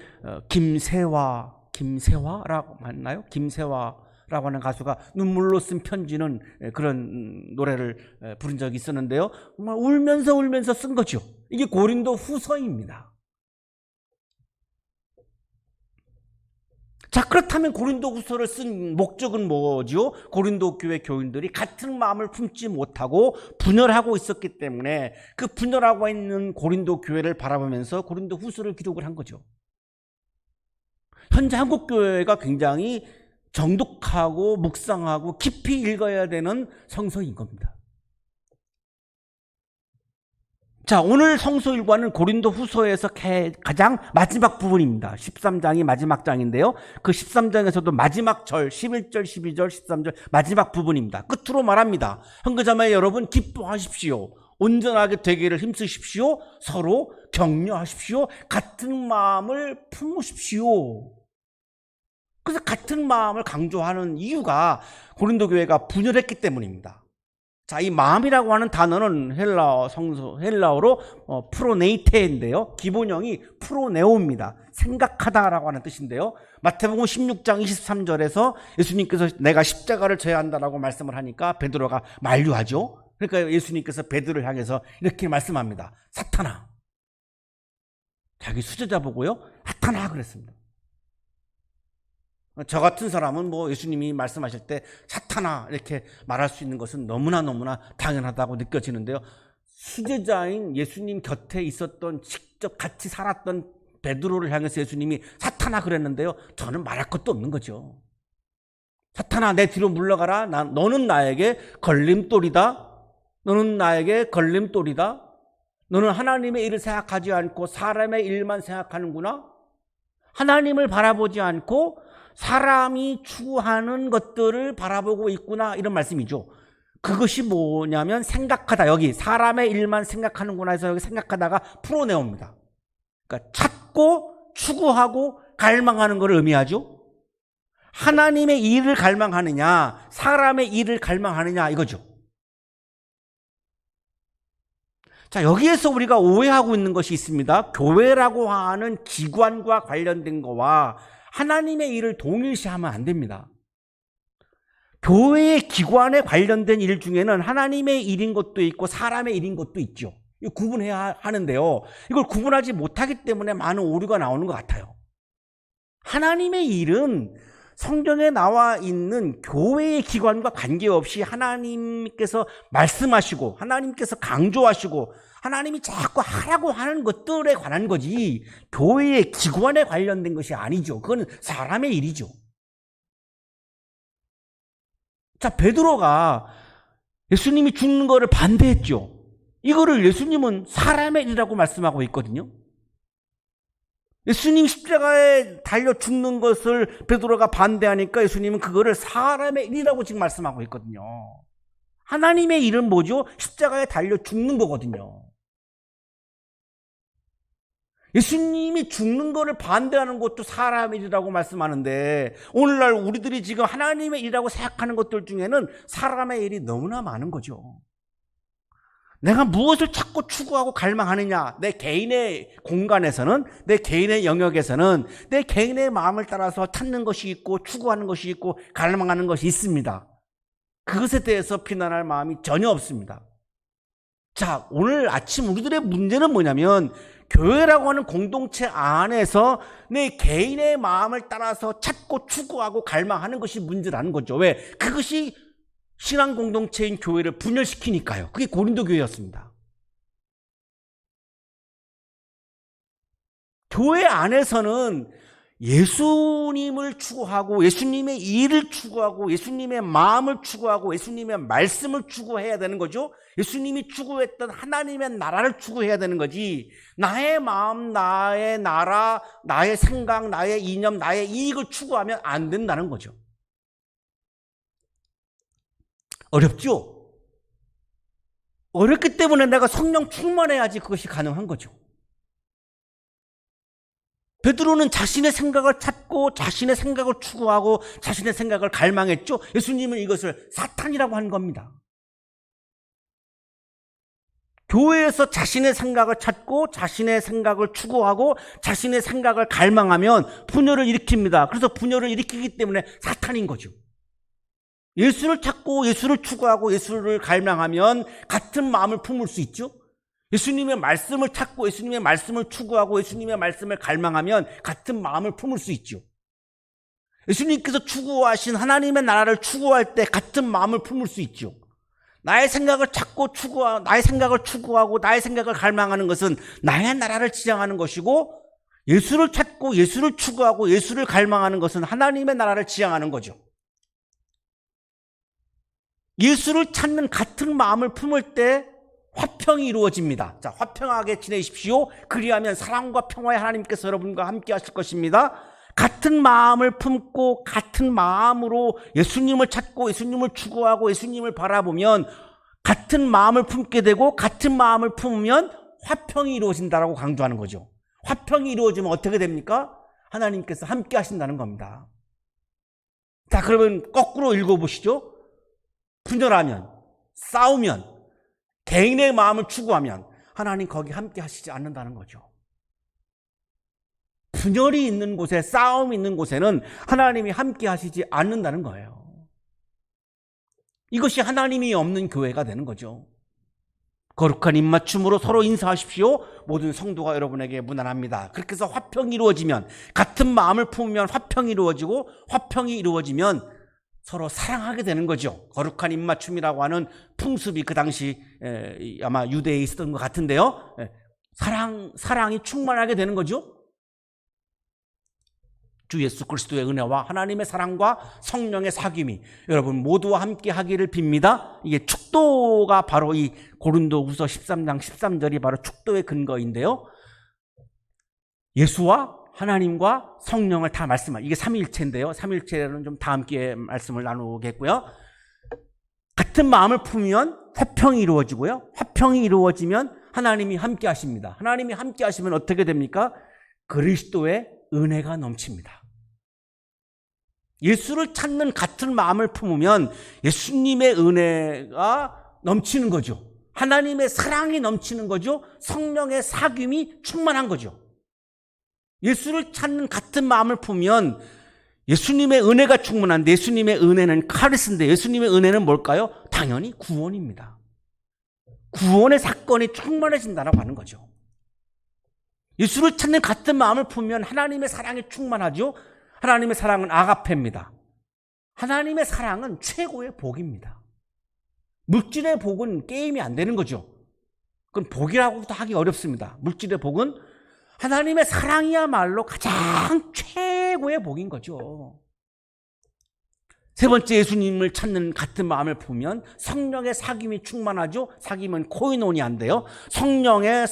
김세화라고 맞나요? 김세화라고 하는 가수가 눈물로 쓴 편지는 그런 노래를 부른 적이 있었는데요. 정말 울면서 쓴 거죠. 이게 고린도 후서입니다. 자, 그렇다면 고린도 후서를 쓴 목적은 뭐죠? 고린도 교회 교인들이 같은 마음을 품지 못하고 분열하고 있었기 때문에 그 분열하고 있는 고린도 교회를 바라보면서 고린도 후서를 기록을 한 거죠. 현재 한국 교회가 굉장히 정독하고 묵상하고 깊이 읽어야 되는 성서인 겁니다. 자, 오늘 성서 일과는 고린도 후서에서 가장 마지막 부분입니다. 13장이 마지막 장인데요. 그 13장에서도 마지막 절, 11절, 12절, 13절 마지막 부분입니다. 끝으로 말합니다. 형제자매 여러분 기뻐하십시오. 온전하게 되기를 힘쓰십시오. 서로 격려하십시오. 같은 마음을 품으십시오. 그래서 같은 마음을 강조하는 이유가 고린도 교회가 분열했기 때문입니다. 자, 이 마음이라고 하는 단어는 헬라어로 프로네이테인데요. 기본형이 프로네오입니다. 생각하다라고 하는 뜻인데요. 마태복음 16장 23절에서 예수님께서 내가 십자가를 져야 한다라고 말씀을 하니까 베드로가 만류하죠. 그러니까 예수님께서 베드로를 향해서 이렇게 말씀합니다. 사탄아. 자기 수제자 보고요. 사탄아 그랬습니다. 저 같은 사람은 예수님이 말씀하실 때 사탄아 이렇게 말할 수 있는 것은 너무나 당연하다고 느껴지는데요. 수제자인 예수님 곁에 있었던 직접 같이 살았던 베드로를 향해서 예수님이 사탄아 그랬는데요. 저는 말할 것도 없는 거죠. 사탄아 내 뒤로 물러가라. 너는 나에게 걸림돌이다. 너는 나에게 걸림돌이다. 너는 하나님의 일을 생각하지 않고 사람의 일만 생각하는구나. 하나님을 바라보지 않고 사람이 추구하는 것들을 바라보고 있구나. 이런 말씀이죠. 그것이 뭐냐면 생각하다. 여기 사람의 일만 생각하는구나 해서 여기 생각하다가 풀어내옵니다. 그러니까 찾고 추구하고 갈망하는 것을 의미하죠. 하나님의 일을 갈망하느냐 사람의 일을 갈망하느냐 이거죠. 자, 여기에서 우리가 오해하고 있는 것이 있습니다. 교회라고 하는 기관과 관련된 거와 하나님의 일을 동일시하면 안 됩니다. 교회의 기관에 관련된 일 중에는 하나님의 일인 것도 있고 사람의 일인 것도 있죠. 이거 구분해야 하는데요. 이걸 구분하지 못하기 때문에 많은 오류가 나오는 것 같아요. 하나님의 일은 성경에 나와 있는 교회의 기관과 관계없이 하나님께서 말씀하시고 하나님께서 강조하시고 하나님이 자꾸 하라고 하는 것들에 관한 거지 교회의 기관에 관련된 것이 아니죠. 그건 사람의 일이죠. 자, 베드로가 예수님이 죽는 거를 반대했죠. 이거를 예수님은 사람의 일이라고 말씀하고 있거든요. 예수님 십자가에 달려 죽는 것을 베드로가 반대하니까 예수님은 그거를 사람의 일이라고 지금 말씀하고 있거든요. 하나님의 일은 뭐죠? 십자가에 달려 죽는 거거든요. 예수님이 죽는 거를 반대하는 것도 사람의 일이라고 말씀하는데 오늘날 우리들이 지금 하나님의 일이라고 생각하는 것들 중에는 사람의 일이 너무나 많은 거죠. 내가 무엇을 찾고 추구하고 갈망하느냐, 내 개인의 공간에서는, 내 개인의 영역에서는 내 개인의 마음을 따라서 찾는 것이 있고 추구하는 것이 있고 갈망하는 것이 있습니다. 그것에 대해서 비난할 마음이 전혀 없습니다. 자, 오늘 아침 우리들의 문제는 뭐냐면 교회라고 하는 공동체 안에서 내 개인의 마음을 따라서 찾고 추구하고 갈망하는 것이 문제라는 거죠. 왜? 그것이 신앙 공동체인 교회를 분열시키니까요. 그게 고린도 교회였습니다. 교회 안에서는 예수님을 추구하고 예수님의 일을 추구하고 예수님의 마음을 추구하고 예수님의 말씀을 추구해야 되는 거죠. 예수님이 추구했던 하나님의 나라를 추구해야 되는 거지 나의 마음, 나의 나라, 나의 생각, 나의 이념, 나의 이익을 추구하면 안 된다는 거죠. 어렵죠? 어렵기 때문에 내가 성령 충만해야지 그것이 가능한 거죠. 베드로는 자신의 생각을 찾고 자신의 생각을 추구하고 자신의 생각을 갈망했죠. 예수님은 이것을 사탄이라고 한 겁니다. 교회에서 자신의 생각을 찾고 자신의 생각을 추구하고 자신의 생각을 갈망하면 분열을 일으킵니다. 그래서 분열을 일으키기 때문에 사탄인 거죠. 예수를 찾고 예수를 추구하고 예수를 갈망하면 같은 마음을 품을 수 있죠. 예수님의 말씀을 찾고 예수님의 말씀을 추구하고 예수님의 말씀을 갈망하면 같은 마음을 품을 수 있죠. 예수님께서 추구하신 하나님의 나라를 추구할 때 같은 마음을 품을 수 있죠. 나의 생각을 찾고 추구하고 나의 생각을 추구하고 나의 생각을 갈망하는 것은 나의 나라를 지향하는 것이고 예수를 찾고 예수를 추구하고 예수를 갈망하는 것은 하나님의 나라를 지향하는 거죠. 예수를 찾는 같은 마음을 품을 때 화평이 이루어집니다. 자, 화평하게 지내십시오. 그리하면 사랑과 평화의 하나님께서 여러분과 함께 하실 것입니다. 같은 마음을 품고 같은 마음으로 예수님을 찾고 예수님을 추구하고 예수님을 바라보면 같은 마음을 품게 되고 같은 마음을 품으면 화평이 이루어진다라고 강조하는 거죠. 화평이 이루어지면 어떻게 됩니까? 하나님께서 함께 하신다는 겁니다. 자, 그러면 거꾸로 읽어보시죠. 분열하면, 싸우면, 개인의 마음을 추구하면 하나님 거기 함께 하시지 않는다는 거죠. 분열이 있는 곳에, 싸움이 있는 곳에는 하나님이 함께 하시지 않는다는 거예요. 이것이 하나님이 없는 교회가 되는 거죠. 거룩한 입맞춤으로 서로 인사하십시오. 모든 성도가 여러분에게 문안합니다. 그렇게 해서 화평이 이루어지면, 같은 마음을 품으면 화평이 이루어지고, 화평이 이루어지면 서로 사랑하게 되는 거죠. 거룩한 입맞춤이라고 하는 풍습이 그 당시 아마 유대에 있었던 것 같은데요. 사랑이 충만하게 되는 거죠. 주 예수 그리스도의 은혜와 하나님의 사랑과 성령의 사귐이 여러분 모두와 함께 하기를 빕니다. 이게 축도가 바로 이 고린도후서 13장 13절이 바로 축도의 근거인데요. 예수와 하나님과 성령을 다 말씀하고, 이게 삼위일체인데요. 삼위일체는 좀 다음 기회에 말씀을 나누겠고요. 같은 마음을 품으면 화평이 이루어지고요. 화평이 이루어지면 하나님이 함께 하십니다. 하나님이 함께 하시면 어떻게 됩니까? 그리스도의 은혜가 넘칩니다. 예수를 찾는 같은 마음을 품으면 예수님의 은혜가 넘치는 거죠. 하나님의 사랑이 넘치는 거죠. 성령의 사귐이 충만한 거죠. 예수를 찾는 같은 마음을 품으면 예수님의 은혜가 충만한데, 예수님의 은혜는 카리스인데 예수님의 은혜는 뭘까요? 당연히 구원입니다. 구원의 사건이 충만해진다라고 하는 거죠. 예수를 찾는 같은 마음을 품으면 하나님의 사랑이 충만하죠. 하나님의 사랑은 아가페입니다. 하나님의 사랑은 최고의 복입니다. 물질의 복은 게임이 안 되는 거죠. 그건 복이라고도 하기 어렵습니다. 물질의 복은 하나님의 사랑이야말로 가장 최고의 복인 거죠. 세 번째, 예수님을 찾는 같은 마음을 품으면 성령의 사귐이 충만하죠. 사귐은 코이노니아인데요. 성령과의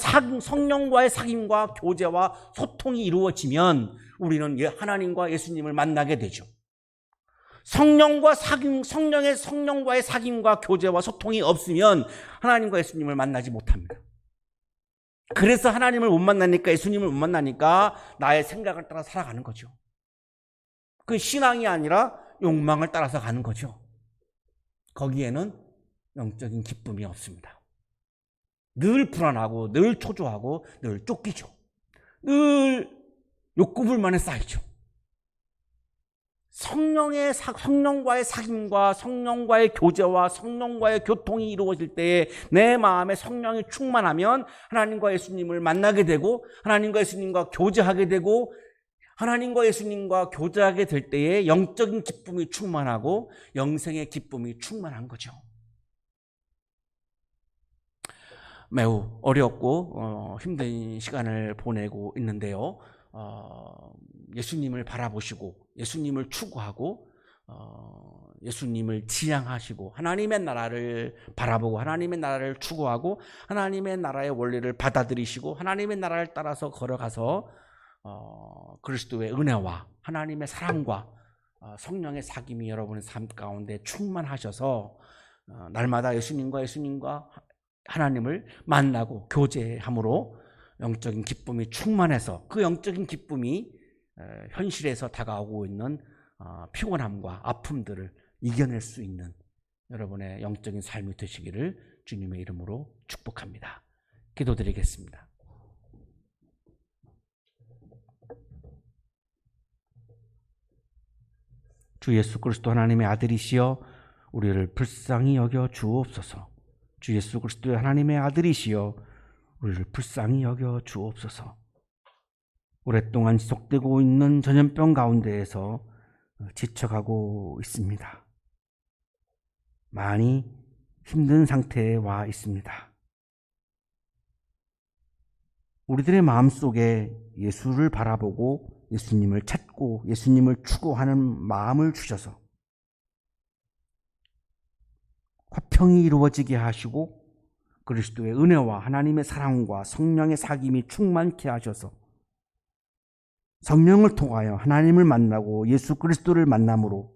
사귐과 교제와 소통이 이루어지면 우리는 하나님과 예수님을 만나게 되죠. 성령과의 사귐과 교제와 소통이 없으면 하나님과 예수님을 만나지 못합니다. 그래서 하나님을 못 만나니까, 예수님을 못 만나니까 나의 생각을 따라 살아가는 거죠. 그 신앙이 아니라 욕망을 따라서 가는 거죠. 거기에는 영적인 기쁨이 없습니다. 늘 불안하고, 늘 초조하고, 늘 쫓기죠. 늘 욕구불만에 쌓이죠. 성령과의 사귐과 성령과의 교제와 성령과의 교통이 이루어질 때에 내 마음에 성령이 충만하면 하나님과 예수님을 만나게 되고, 하나님과 예수님과 교제하게 되고, 하나님과 예수님과 교제하게 될 때에 영적인 기쁨이 충만하고 영생의 기쁨이 충만한 거죠. 매우 어렵고 힘든 시간을 보내고 있는데요. 예수님을 바라보시고 예수님을 추구하고 예수님을 지향하시고 하나님의 나라를 바라보고 하나님의 나라를 추구하고 하나님의 나라의 원리를 받아들이시고 하나님의 나라를 따라서 걸어가서 그리스도의 은혜와 하나님의 사랑과 성령의 사귐이 여러분의 삶 가운데 충만하셔서 날마다 예수님과 하나님을 만나고 교제함으로 영적인 기쁨이 충만해서 그 영적인 기쁨이 현실에서 다가오고 있는 피곤함과 아픔들을 이겨낼 수 있는 여러분의 영적인 삶이 되시기를 주님의 이름으로 축복합니다. 기도드리겠습니다. 주 예수 그리스도 하나님의 아들이시여 우리를 불쌍히 여겨 주옵소서. 주 예수 그리스도의 하나님의 아들이시여 우리를 불쌍히 여겨 주옵소서. 오랫동안 지속되고 있는 전염병 가운데에서 지쳐가고 있습니다. 많이 힘든 상태에 와 있습니다. 우리들의 마음속에 예수를 바라보고 예수님을 찾고 예수님을 추구하는 마음을 주셔서 화평이 이루어지게 하시고 그리스도의 은혜와 하나님의 사랑과 성령의 사귐이 충만케 하셔서 성령을 통하여 하나님을 만나고 예수 그리스도를 만남으로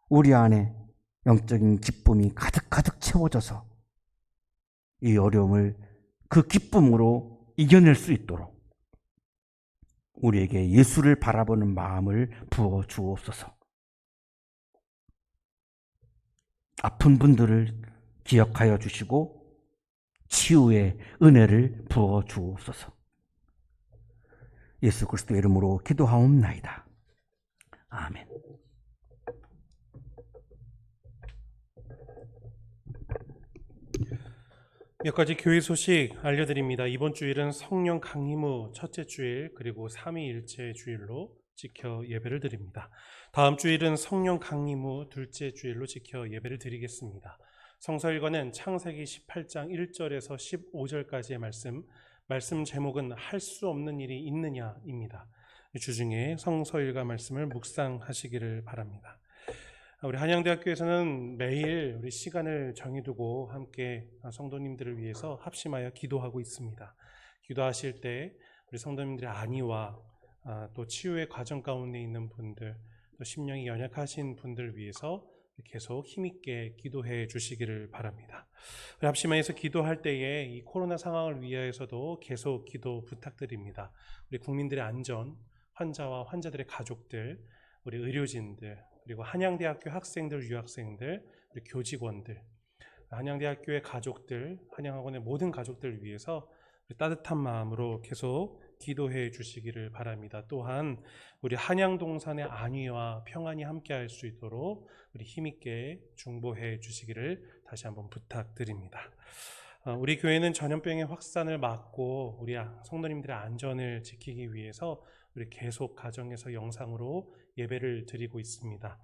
우리 안에 영적인 기쁨이 가득가득 채워져서 이 어려움을 그 기쁨으로 이겨낼 수 있도록 우리에게 예수를 바라보는 마음을 부어 주옵소서. 아픈 분들을 기억하여 주시고 치유의 은혜를 부어 주옵소서. 예수 그리스도의 이름으로 기도하옵나이다. 아멘. 몇 가지 교회 소식 알려드립니다. 이번 주일은 성령 강림 후 첫째 주일 그리고 삼위일체 주일로 지켜 예배를 드립니다. 다음 주일은 성령 강림 후 둘째 주일로 지켜 예배를 드리겠습니다. 성서 일과는 창세기 18장 1절에서 15절까지의 말씀 제목은 할 수 없는 일이 있느냐입니다. 주중에 성서일과 말씀을 묵상하시기를 바랍니다. 우리 한양대학교에서는 매일 우리 시간을 정해두고 함께 성도님들을 위해서 합심하여 기도하고 있습니다. 기도하실 때 우리 성도님들의 안위와 또 치유의 과정 가운데 있는 분들, 또 심령이 연약하신 분들 위해서 계속 힘있게 기도해 주시기를 바랍니다. 우리 합심하여서 기도할 때에 이 코로나 상황을 위하여서도 계속 기도 부탁드립니다. 우리 국민들의 안전, 환자와 환자들의 가족들, 우리 의료진들, 그리고 한양대학교 학생들, 유학생들, 우리 교직원들, 한양대학교의 가족들, 한양학원의 모든 가족들을 위해서 따뜻한 마음으로 계속 기도해 주시기를 바랍니다. 또한 우리 한양동산의 안위와 평안이 함께할 수 있도록 우리 힘있게 중보해 주시기를 다시 한번 부탁드립니다. 우리 교회는 전염병의 확산을 막고 우리 성도님들의 안전을 지키기 위해서 우리 계속 가정에서 영상으로 예배를 드리고 있습니다.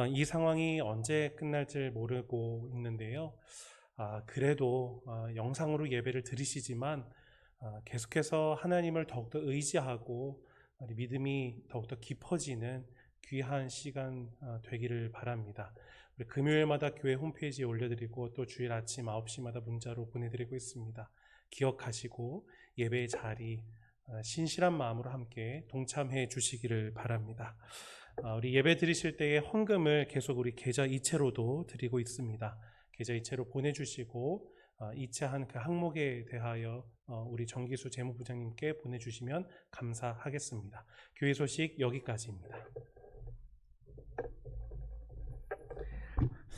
이 상황이 언제 끝날지 모르고 있는데요. 그래도 영상으로 예배를 드리시지만 계속해서 하나님을 더욱더 의지하고 우리 믿음이 더욱더 깊어지는 귀한 시간 되기를 바랍니다. 우리 금요일마다 교회 홈페이지에 올려드리고 또 주일 아침 9시마다 문자로 보내드리고 있습니다. 기억하시고 예배의 자리 신실한 마음으로 함께 동참해 주시기를 바랍니다. 우리 예배 드리실 때에 헌금을 계속 우리 계좌 이체로도 드리고 있습니다. 계좌 이체로 보내주시고 이체한 그 항목에 대하여 우리 정기수 재무부장님께 보내주시면 감사하겠습니다. 교회 소식 여기까지입니다.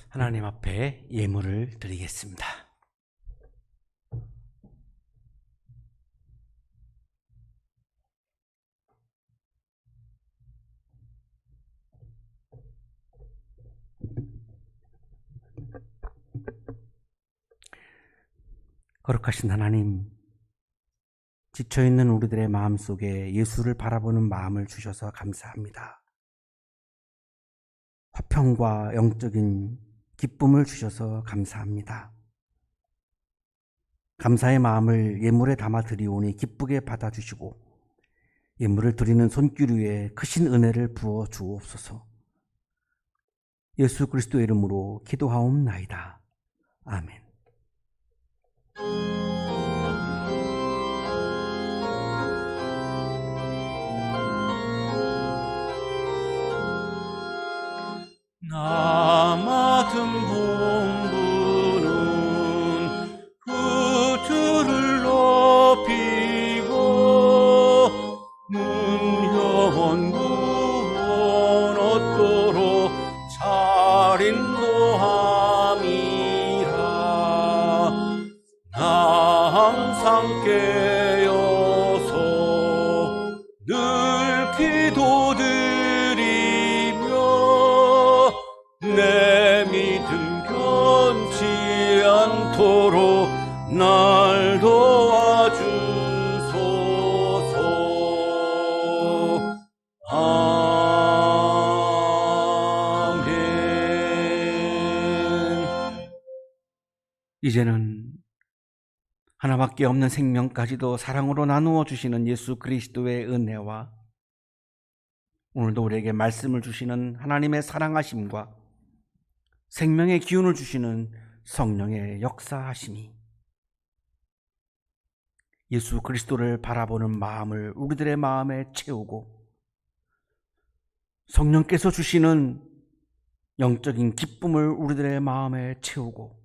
하나님 앞에 예물을 드리겠습니다. 거룩하신 하나님, 지쳐있는 우리들의 마음속에 예수를 바라보는 마음을 주셔서 감사합니다. 화평과 영적인 기쁨을 주셔서 감사합니다. 감사의 마음을 예물에 담아 드리오니 기쁘게 받아주시고 예물을 드리는 손길 위에 크신 은혜를 부어 주옵소서. 예수 그리스도의 이름으로 기도하옵나이다. 아멘. 나 맡은 본분은 그 주를 높이고 능력은 구원 얻도록 잘 인도함이라. 나 항상 깨어서 늘 기도드리며 내 믿음 변치 않도록 날 도와주소서. 아멘. 이제는 하나밖에 없는 생명까지도 사랑으로 나누어 주시는 예수 그리스도의 은혜와 오늘도 우리에게 말씀을 주시는 하나님의 사랑하심과 생명의 기운을 주시는 성령의 역사하심이 예수 그리스도를 바라보는 마음을 우리들의 마음에 채우고 성령께서 주시는 영적인 기쁨을 우리들의 마음에 채우고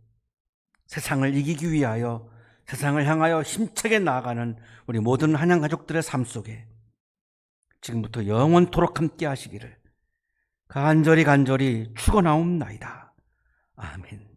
세상을 이기기 위하여 세상을 향하여 힘차게 나아가는 우리 모든 한양 가족들의 삶 속에 지금부터 영원토록 함께 하시기를 간절히 축원하옵나이다. 아멘.